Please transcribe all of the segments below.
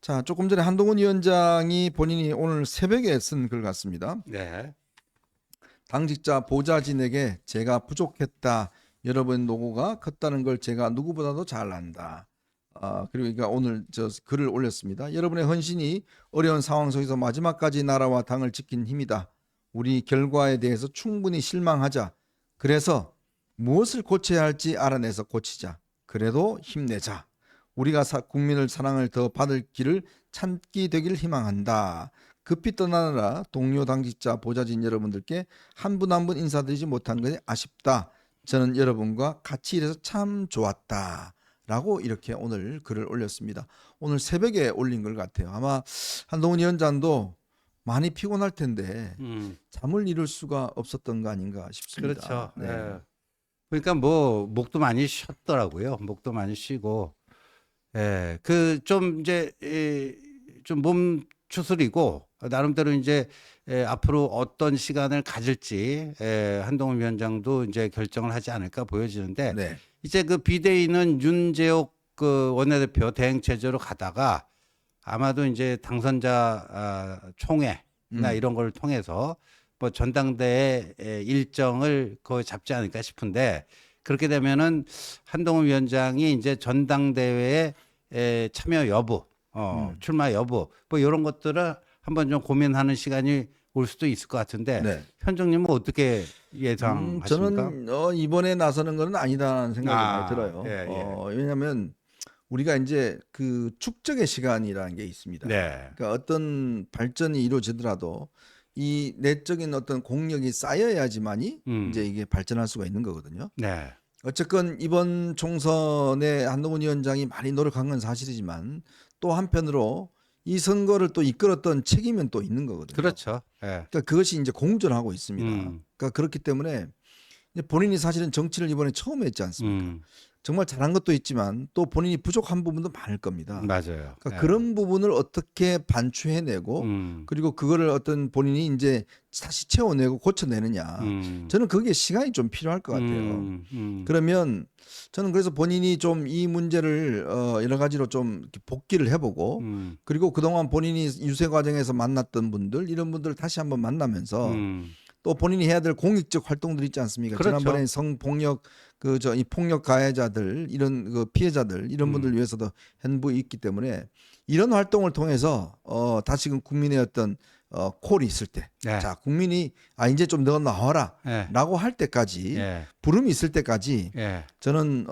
자, 조금 전에 한동훈 위원장이 본인이 오늘 새벽에 쓴 글 같습니다. 네. 당직자 보좌진에게 제가 부족했다. 여러분 노고가 컸다는 걸 제가 누구보다도 잘 안다. 그리고 그러니까 오늘 저 글을 올렸습니다. 여러분의 헌신이 어려운 상황 속에서 마지막까지 나라와 당을 지킨 힘이다. 우리 결과에 대해서 충분히 실망하자. 그래서 무엇을 고쳐야 할지 알아내서 고치자. 그래도 힘내자. 우리가 국민을 사랑을 더 받을 길을 찾기 되길 희망한다. 급히 떠나느라 동료 당직자 보좌진 여러분들께 한 분 한 분 인사드리지 못한 것이 아쉽다. 저는 여러분과 같이 일해서 참 좋았다. 라고 이렇게 오늘 글을 올렸습니다. 오늘 새벽에 올린 것 같아요. 아마 한동훈 위원장도 많이 피곤할 텐데 잠을 이룰 수가 없었던 거 아닌가 싶습니다. 그렇죠. 네. 예. 그러니까 뭐 목도 많이 쉬었더라고요. 목도 많이 쉬고, 예, 그 좀 이제 좀 몸 추스리고 나름대로 이제 앞으로 어떤 시간을 가질지 한동훈 위원장도 이제 결정을 하지 않을까 보여지는데, 네. 이제 그 비대위는 윤재옥 그 원내대표 대행 체제로 가다가 아마도 이제 당선자 총회나 이런 걸 통해서 뭐 전당대회 일정을 거의 잡지 않을까 싶은데, 그렇게 되면은 한동훈 위원장이 이제 전당대회에 참여 여부, 출마 여부, 뭐 이런 것들을 한번 좀 고민하는 시간이 올 수도 있을 것 같은데, 네. 현정님은 어떻게 예상하십니까? 저는 이번에 나서는 건 아니다라는 생각이 많이 들어요. 예, 예. 왜냐하면 우리가 이제 그 축적의 시간이라는 게 있습니다. 네. 그러니까 어떤 발전이 이루어지더라도 이 내적인 어떤 공력이 쌓여야지만이 이제 이게 발전할 수가 있는 거거든요. 네. 어쨌건 이번 총선에 한동훈 위원장이 많이 노력한 건 사실이지만 또 한편으로 이 선거를 또 이끌었던 책임은 또 있는 거거든요. 그렇죠. 예. 그러니까 그것이 이제 공존하고 있습니다. 그러니까 그렇기 때문에 이제 본인이 사실은 정치를 이번에 처음 했지 않습니까? 정말 잘한 것도 있지만 또 본인이 부족한 부분도 많을 겁니다. 맞아요. 그러니까 예. 그런 부분을 어떻게 반추해내고 그리고 그거를 어떤 본인이 이제 다시 채워내고 고쳐내느냐. 저는 그게 시간이 좀 필요할 것 같아요. 그러면 저는 그래서 본인이 좀 이 문제를 여러 가지로 좀 이렇게 복기를 해보고 그리고 그동안 본인이 유세 과정에서 만났던 분들 이런 분들을 다시 한번 만나면서 또 본인이 해야 될 공익적 활동들 있지 않습니까? 그렇죠. 지난번에 성폭력 이 폭력 가해자들 이런 그 피해자들 이런 분들 위해서도 현부 있기 때문에 이런 활동을 통해서 다시금 국민의 어떤 콜이 있을 때, 네. 자 국민이 이제 좀 너 나와라라고 할 때까지 예. 부름이 있을 때까지 예. 저는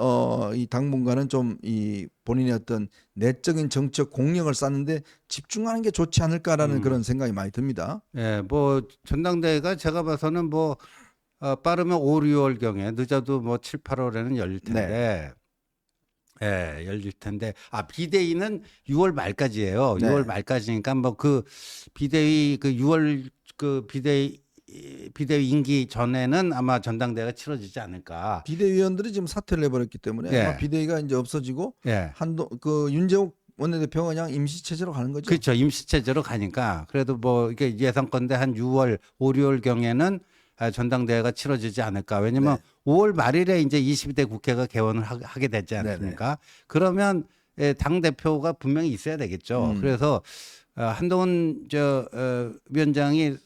이 당분간은 좀 이 본인의 어떤 내적인 정치적 공력을 쌓는데 집중하는 게 좋지 않을까라는 그런 생각이 많이 듭니다. 예, 뭐 전당대회가 제가 봐서는 뭐 빠르면 5, 6월 경에 늦어도 뭐 7, 8월에는 열릴 텐데. 예, 열릴 텐데. 비대위는 6월 말까지예요. 네. 6월 말까지니까 뭐 그 비대위 그 6월 그 비대위 임기 전에는 아마 전당대회가 치러지지 않을까. 비대위원들이 지금 사퇴를 해버렸기 때문에 예. 아마 비대위가 이제 없어지고 예. 윤재욱 원내대표가 그냥 임시 체제로 가는 거죠. 그렇죠. 임시체제로 가니까. 그래도 뭐 이게 예상컨대 한 6월, 5, 6월 경에는 전당대회가 치러지지 않을까. 왜냐면 5월 말일에 이제 22대 국회가 개원을 하게 되지 않습니까? 그러면 당 대표가 분명히 있어야 되겠죠. 그래서 한동훈 위원장이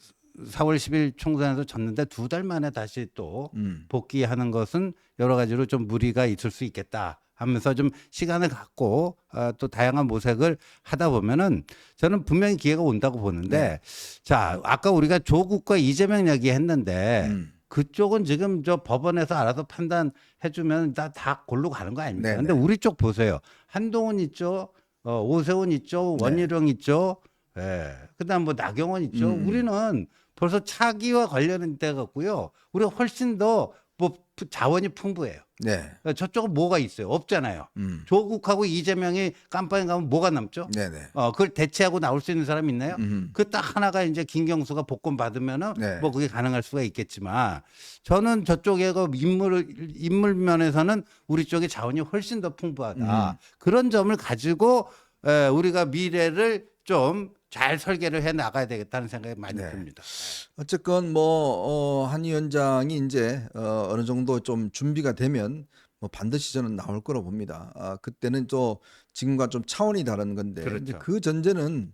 4월 10일 총선에서 졌는데 2달 만에 다시 또 복귀하는 것은 여러 가지로 좀 무리가 있을 수 있겠다 하면서 좀 시간을 갖고 또 다양한 모색을 하다 보면은 저는 분명히 기회가 온다고 보는데, 자, 아까 우리가 조국과 이재명 얘기했는데 그쪽은 지금 저 법원에서 알아서 판단해주면 다 골로 가는 거 아닙니까? 네네. 근데 우리 쪽 보세요. 한동훈 있죠, 오세훈 있죠, 원희룡 있죠, 예, 그다음 뭐 나경원 있죠. 우리는 벌써 차기와 관련돼 갖고요. 우리가 훨씬 더 뭐 자원이 풍부해요. 네. 저쪽은 뭐가 있어요? 없잖아요. 조국하고 이재명이 깜빵에 가면 뭐가 남죠? 네네. 그걸 대체하고 나올 수 있는 사람 있나요? 그 딱 하나가 이제 김경수가 복권 받으면은 네. 뭐 그게 가능할 수가 있겠지만, 저는 저쪽에 그 인물 면에서는 우리 쪽의 자원이 훨씬 더 풍부하다. 그런 점을 가지고 우리가 미래를 좀 잘 설계를 해 나가야 되겠다는 생각이 많이 듭니다. 어쨌건 한 위원장이 이제 어느 정도 좀 준비가 되면 뭐 반드시 저는 나올 거로 봅니다. 그때는 또 지금과 좀 차원이 다른 건데 이제 그렇죠. 그 전제는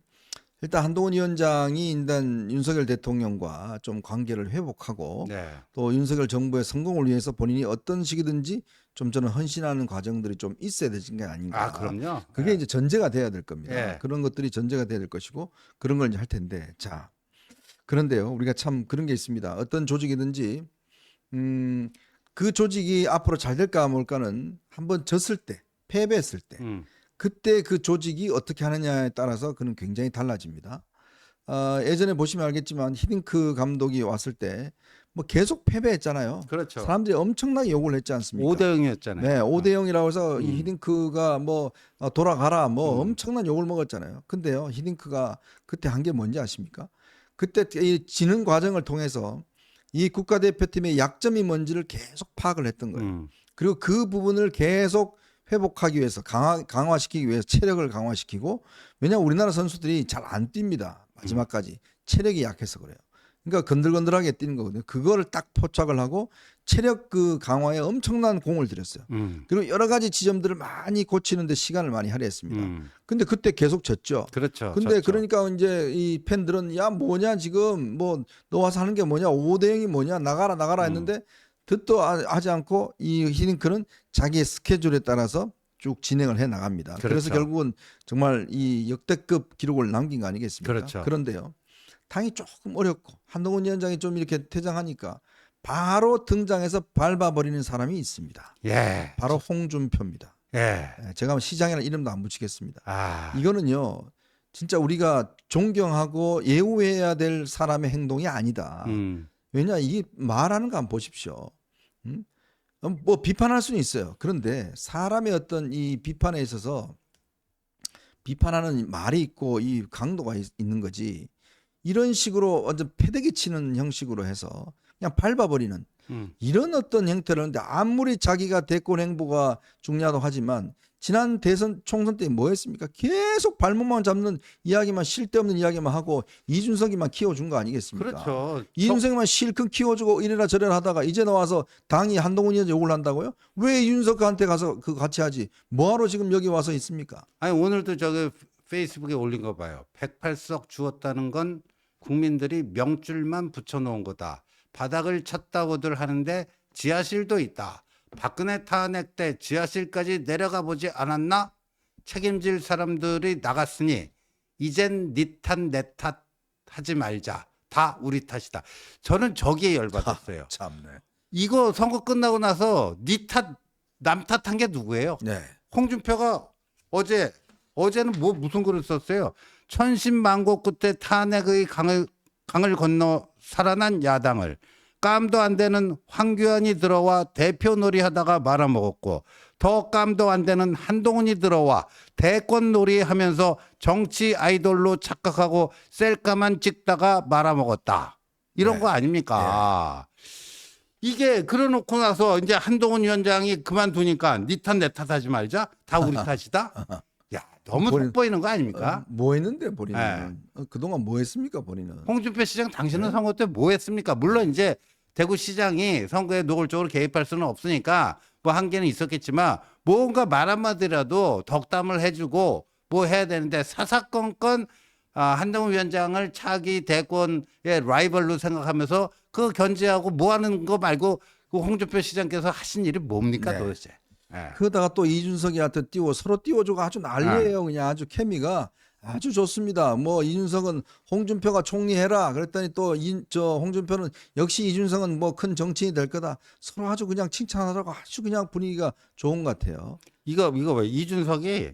일단 한동훈 위원장이 일단 윤석열 대통령과 좀 관계를 회복하고 네. 또 윤석열 정부의 성공을 위해서 본인이 어떤 식이든지 좀 저는 헌신하는 과정들이 좀 있어야 되는 게 아닌가. 아, 그럼요. 그게 예. 이제 전제가 돼야 될 겁니다. 예. 그런 것들이 전제가 돼야 될 것이고 그런 걸 이제 할 텐데 자 그런데요 우리가 참 그런 게 있습니다. 어떤 조직이든지 그 조직이 앞으로 잘 될까 뭘까는 한번 졌을 때 패배했을 때 음. 그때 그 조직이 어떻게 하느냐에 따라서 그는 굉장히 달라집니다. 예전에 보시면 알겠지만 히딩크 감독이 왔을 때 뭐 계속 패배했잖아요. 그렇죠. 사람들이 엄청나게 욕을 했지 않습니까? 5대 0이었잖아요. 네, 5대 0이라고 해서 이 음. 히딩크가 뭐 돌아가라 뭐 음. 엄청난 욕을 먹었잖아요. 근데요, 히딩크가 그때 한 게 뭔지 아십니까? 그때 이 지는 과정을 통해서 이 국가대표팀의 약점이 뭔지를 계속 파악을 했던 거예요. 음. 그리고 그 부분을 계속 회복하기 위해서 강화시키기 위해서 체력을 강화시키고 왜냐하면 우리나라 선수들이 잘 안 뜁니다. 마지막까지 체력이 약해서 그래요. 그러니까 건들건들하게 뛰는 거거든요. 그거를 딱 포착을 하고 체력 그 강화에 엄청난 공을 들였어요. 그리고 여러 가지 지점들을 많이 고치는데 시간을 많이 할애했습니다. 근데 그때 계속 졌죠. 그렇죠. 근데 졌죠. 그러니까 이제 이 팬들은 야 뭐냐 지금 뭐 너 와서 하는 게 뭐냐 5대 0이 뭐냐 나가라 했는데 듣도 하지 않고 이 히딩크는 자기의 스케줄에 따라서 쭉 진행을 해 나갑니다. 그래서 그렇죠. 결국은 정말 이 역대급 기록을 남긴 거 아니겠습니까? 그렇죠. 그런데요. 당이 조금 어렵고 한동훈 위원장이 좀 이렇게 퇴장하니까 바로 등장해서 밟아버리는 사람이 있습니다. 예. 바로 홍준표입니다. 예. 제가 시장이라는 이름도 안 붙이겠습니다. 아. 이거는요. 진짜 우리가 존경하고 예우해야 될 사람의 행동이 아니다. 왜냐 이게 말하는 거 한번 보십시오. 뭐 비판할 수는 있어요. 그런데 사람의 어떤 이 비판에 있어서 비판하는 말이 있고 이 강도가 있는 거지. 이런 식으로 완전 패대기 치는 형식으로 해서 그냥 밟아버리는 이런 어떤 형태를 하는데 아무리 자기가 대권 행보가 중요하다고 하지만 지난 대선 총선 때 뭐 했습니까? 계속 발목만 잡는 이야기만 쓸데없는 이야기만 하고 이준석이만 키워준 거 아니겠습니까? 그렇죠. 이준석만 실컷 키워주고 이래라 저래라 하다가 이제 나와서 당이 한동훈 위원장 욕을 한다고요? 왜 이준석한테 가서 그 같이 하지? 뭐하러 지금 여기 와서 있습니까? 아니 오늘도 저기 페이스북에 올린 거 봐요. 108석 주었다는 건 국민들이 명줄만 붙여놓은 거다. 바닥을 쳤다고들 하는데 지하실도 있다. 박근혜 탄핵 때 지하실까지 내려가 보지 않았나? 책임질 사람들이 나갔으니 이젠 네 탓 내 탓 하지 말자. 다 우리 탓이다. 저는 저기에 열받았어요. 참네. 이거 선거 끝나고 나서 네 탓, 남 탓한 게 누구예요? 네. 홍준표가 어제는 뭐 무슨 글을 썼어요? 천신만고 끝에 탄핵의 강을 건너 살아난 야당을 깜도 안 되는 황교안이 들어와 대표 놀이하다가 말아먹었고 더 깜도 안 되는 한동훈이 들어와 대권 놀이하면서 정치 아이돌로 착각하고 셀카만 찍다가 말아먹었다. 이런 네. 거 아닙니까? 이게 그래놓고 나서 이제 한동훈 위원장이 그만두니까 니 탓 내 탓하지 말자. 다 우리 탓이다. 야 너무 속 보이는 거 아닙니까? 뭐 했는데 본인은 네. 그동안 뭐 했습니까 본인은? 홍준표 시장 당신은 선거 때 뭐 했습니까? 물론 이제 대구시장이 선거에 노골적으로 개입할 수는 없으니까 뭐 한계는 있었겠지만 뭔가 말 한마디라도 덕담을 해주고 뭐 해야 되는데 사사건건 한동훈 위원장을 차기 대권의 라이벌로 생각하면서 그 견제하고 뭐 하는 거 말고 그 홍준표 시장께서 하신 일이 뭡니까 네. 도대체. 예. 그러다가 또 이준석이한테 서로 띄워주고 아주 난리예요. 그냥 아주 케미가 아주 좋습니다. 뭐 이준석은 홍준표가 총리해라. 그랬더니 또 저 홍준표는 역시 이준석은 뭐 큰 정치인이 될 거다. 서로 아주 그냥 칭찬하다가 아주 그냥 분위기가 좋은 것 같아요. 이거 봐. 이준석이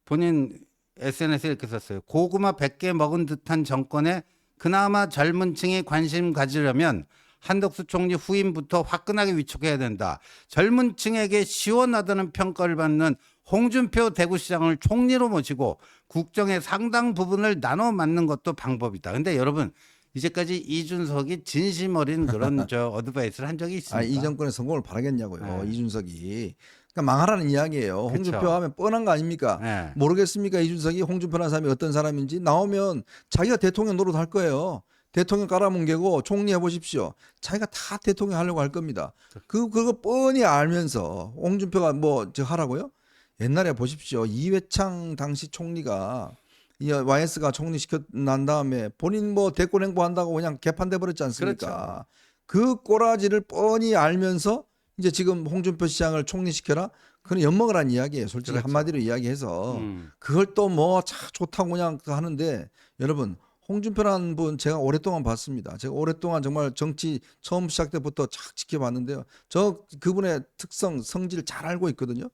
본인 SNS에 이렇게 썼어요. 고구마 100개 먹은 듯한 정권에 그나마 젊은 층이 관심 가지려면 한덕수 총리 후임부터 화끈하게 위촉해야 된다. 젊은 층에게 시원하다는 평가를 받는 홍준표 대구시장을 총리로 모시고 국정의 상당 부분을 나눠 맡는 것도 방법이다. 근데 여러분 이제까지 이준석이 진심 어린 그런 저 어드바이스를 한 적이 있습니까? 이 정권의 성공을 바라겠냐고요. 네. 이준석이. 그러니까 망하라는 이야기예요. 홍준표 그쵸. 하면 뻔한 거 아닙니까? 네. 모르겠습니까? 이준석이 홍준표라는 사람이 어떤 사람인지 나오면 자기가 대통령 노릇할 거예요. 대통령 깔아뭉개고 총리 해보십시오. 자기가 다 대통령 하려고 할 겁니다. 그거 뻔히 알면서 홍준표가 뭐 저 하라고요? 옛날에 보십시오. 이회창 당시 총리가 이 YS가 총리 시켜 난 다음에 본인 뭐 대권 행보한다고 그냥 개판돼 버렸지 않습니까? 그 꼬라지를 뻔히 알면서 이제 지금 홍준표 시장을 총리시켜라. 그건 엿먹으란 이야기예요. 솔직히 그렇죠. 한마디로 이야기해서 그걸 또 뭐 좋다고 그냥 하는데 여러분 홍준표라는 분 제가 오랫동안 봤습니다. 제가 오랫동안 정말 정치 처음 시작 때부터 착 지켜봤는데요. 저 그분의 특성, 성질 잘 알고 있거든요.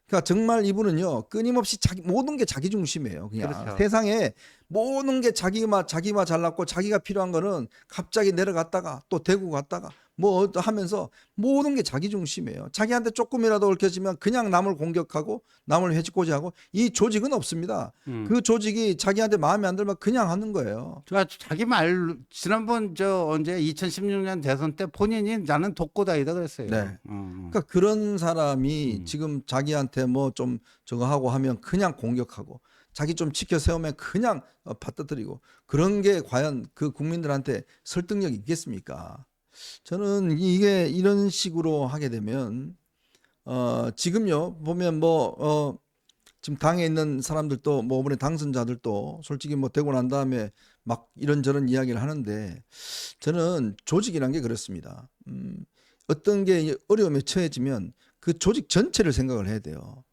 그러니까 정말 이분은요 끊임없이 모든 게 자기 중심이에요. 그냥 그렇죠. 세상에 모든 게 자기만 잘났고 자기가 필요한 거는 갑자기 내려갔다가 또 대구 갔다가 뭐 하면서 모든 게 자기 중심이에요. 자기한테 조금이라도 얽혀지면 그냥 남을 공격하고 남을 해치고자 하고 이 조직은 없습니다. 그 조직이 자기한테 마음에 안 들면 그냥 하는 거예요. 자기 말 지난번 저 언제 2016년 대선 때 본인이 나는 독고다이다 그랬어요. 네. 그러니까 그런 사람이 지금 자기한테 뭐 좀 저거 하고 하면 그냥 공격하고 자기 좀 지켜 세우면 그냥 받아들이고 그런 게 과연 그 국민들한테 설득력이 있겠습니까? 저는 이게 이런 식으로 하게 되면 지금요 보면 뭐 지금 당에 있는 사람들도 뭐 이번에 당선자들도 솔직히 뭐 되고 난 다음에 막 이런저런 이야기를 하는데 저는 조직이란 게 그렇습니다. 어떤 게 어려움에 처해지면 그 조직 전체를 생각을 해야 돼요.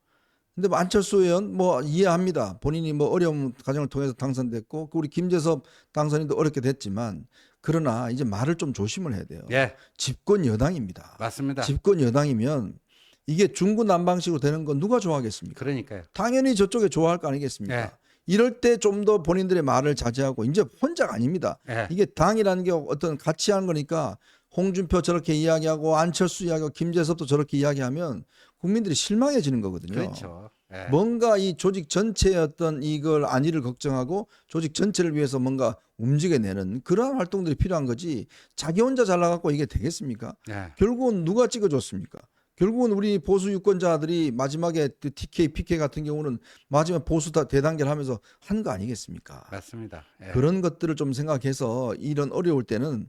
근데 뭐 안철수 의원 뭐 이해합니다. 본인이 뭐 어려운 과정을 통해서 당선됐고 우리 김재섭 당선인도 어렵게 됐지만 그러나 이제 말을 좀 조심을 해야 돼요. 예, 집권 여당입니다. 맞습니다. 집권 여당이면 이게 중구난방식으로 되는 건 누가 좋아하겠습니까? 그러니까요. 당연히 저쪽에 좋아할 거 아니겠습니까? 예. 이럴 때 좀 더 본인들의 말을 자제하고 이제 혼자가 아닙니다. 예. 이게 당이라는 게 어떤 같이 하는 거니까 홍준표 저렇게 이야기하고 안철수 이야기하고 김재섭도 저렇게 이야기하면 국민들이 실망해지는 거거든요. 그렇죠. 예. 뭔가 이 조직 전체의 어떤 이걸 안위를 걱정하고 조직 전체를 위해서 뭔가 움직여내는 그러한 활동들이 필요한 거지 자기 혼자 잘나갖고 이게 되겠습니까? 예. 결국은 누가 찍어줬습니까? 결국은 우리 보수 유권자들이 마지막에 그 TK, PK 같은 경우는 마지막에 보수 다 대단계를 하면서 한 거 아니겠습니까? 맞습니다. 예. 그런 것들을 좀 생각해서 이런 어려울 때는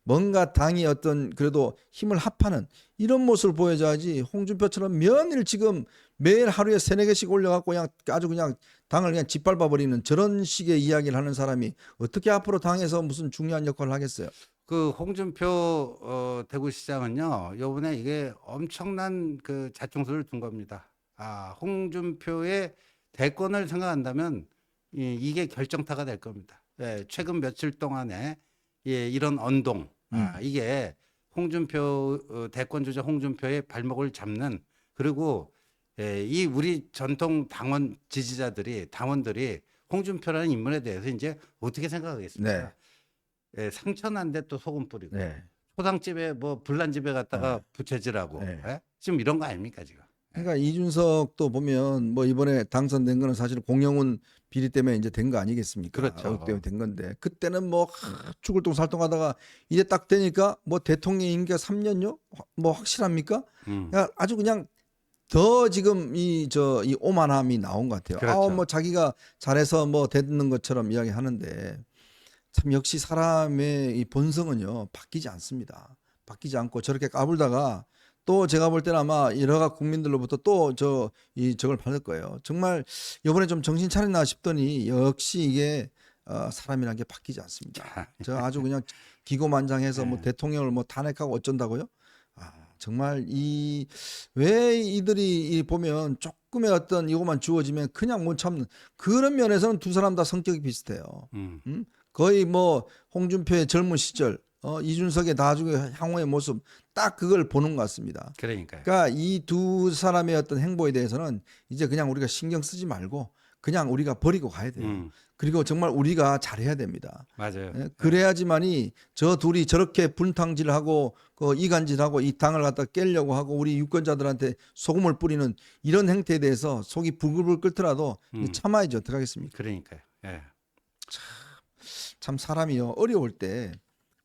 뭔가 당이 어떤 그래도 힘을 합하는 이런 모습을 보여줘야지 홍준표처럼 면을 지금 매일 하루에 3-4개씩 올려갖고 그냥 아주 그냥 당을 그냥 짓밟아 버리는 저런 식의 이야기를 하는 사람이 어떻게 앞으로 당에서 무슨 중요한 역할을 하겠어요? 그 홍준표 대구시장은요, 요번에 이게 엄청난 그 자충수를 둔 겁니다. 홍준표의 대권을 생각한다면 이게 결정타가 될 겁니다. 예, 최근 며칠 동안에 이런 언동, 이게 홍준표 대권 주자 홍준표의 발목을 잡는 그리고 이 우리 전통 당원 지지자들이 당원들이 홍준표라는 인물에 대해서 이제 어떻게 생각하겠습니까? 네. 예, 상처난데 또 소금 뿌리고 네. 초상집에 뭐 불난집에 갔다가 부채질하고 네. 예? 지금 이런 거 아닙니까 지금? 그러니까 이준석도 보면 뭐 이번에 당선된 거는 사실 공영훈 비리 때문에 이제 된 거 아니겠습니까? 그렇죠. 그것 때문에 된 건데 그때는 뭐 죽을 똥 살똥하다가 이제 딱 되니까 뭐 대통령 임기가 3년요? 뭐 확실합니까? 그러니까 아주 그냥 더 지금 이 오만함이 나온 것 같아요. 그렇죠. 뭐 자기가 잘해서 뭐 되는 것처럼 이야기하는데 참 역시 사람의 이 본성은요 바뀌지 않습니다. 바뀌지 않고 저렇게 까불다가 또 제가 볼 때는 아마 여러 국민들로부터 또 저걸 받을 거예요. 정말 이번에 좀 정신 차렸나 싶더니 역시 이게 사람이라는 게 바뀌지 않습니다. 저 아주 그냥 기고만장해서 뭐 대통령을 뭐 탄핵하고 어쩐다고요? 정말 왜 이들이 보면 조금의 어떤 이것만 주어지면 그냥 못 참는 그런 면에서는 두 사람 다 성격이 비슷해요. 거의 뭐 홍준표의 젊은 시절, 이준석의 나중에 향후의 모습 딱 그걸 보는 것 같습니다. 그러니까요. 그러니까 이 두 사람의 어떤 행보에 대해서는 이제 그냥 우리가 신경 쓰지 말고 그냥 우리가 버리고 가야 돼요. 그리고 정말 우리가 잘해야 됩니다. 맞아요. 예, 그래야지만이 저 둘이 저렇게 분탕질하고 이간질하고 이 당을 갖다 깨려고 하고 우리 유권자들한테 소금을 뿌리는 이런 행태에 대해서 속이 부글부글 끓더라도 참아야지 어떡하겠습니까? 그러니까요. 예. 참 사람이요 어려울 때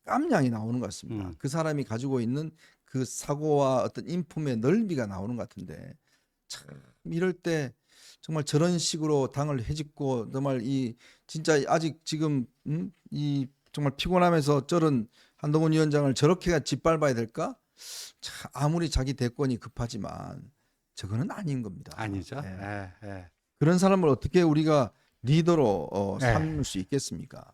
깜냥이 나오는 것 같습니다. 그 사람이 가지고 있는 그 사고와 어떤 인품의 넓이가 나오는 것 같은데 참 이럴 때 정말 저런 식으로 당을 해집고 정말 이 진짜 아직 지금 이 정말 피곤하면서 저런 한동훈 위원장을 저렇게 짓밟아야 될까? 참 아무리 자기 대권이 급하지만 저거는 아닌 겁니다. 아니죠. 예. 예, 예. 그런 사람을 어떻게 우리가 리더로 네. 삼을 수 있겠습니까?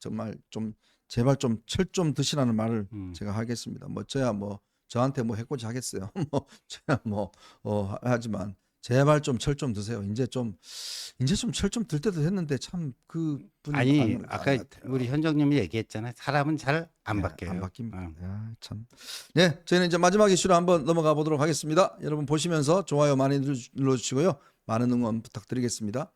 정말 좀 제발 좀 철 좀 드시라는 말을 음. 제가 하겠습니다. 뭐 저야 뭐 저한테 뭐 해코지 하겠어요. 뭐 저야 뭐 하지만 제발 좀 철 좀 드세요. 이제 좀 철 좀 들 때도 됐는데 참 그분이 아니 안 아까 같아요. 우리 현정님이 얘기했잖아요. 사람은 잘 안 네, 바뀌어요. 안 바뀝니다. 응. 야, 참. 네, 저희는 이제 마지막 이슈로 한번 넘어가 보도록 하겠습니다. 여러분 보시면서 좋아요 많이 눌러주시고요. 많은 응원 부탁드리겠습니다.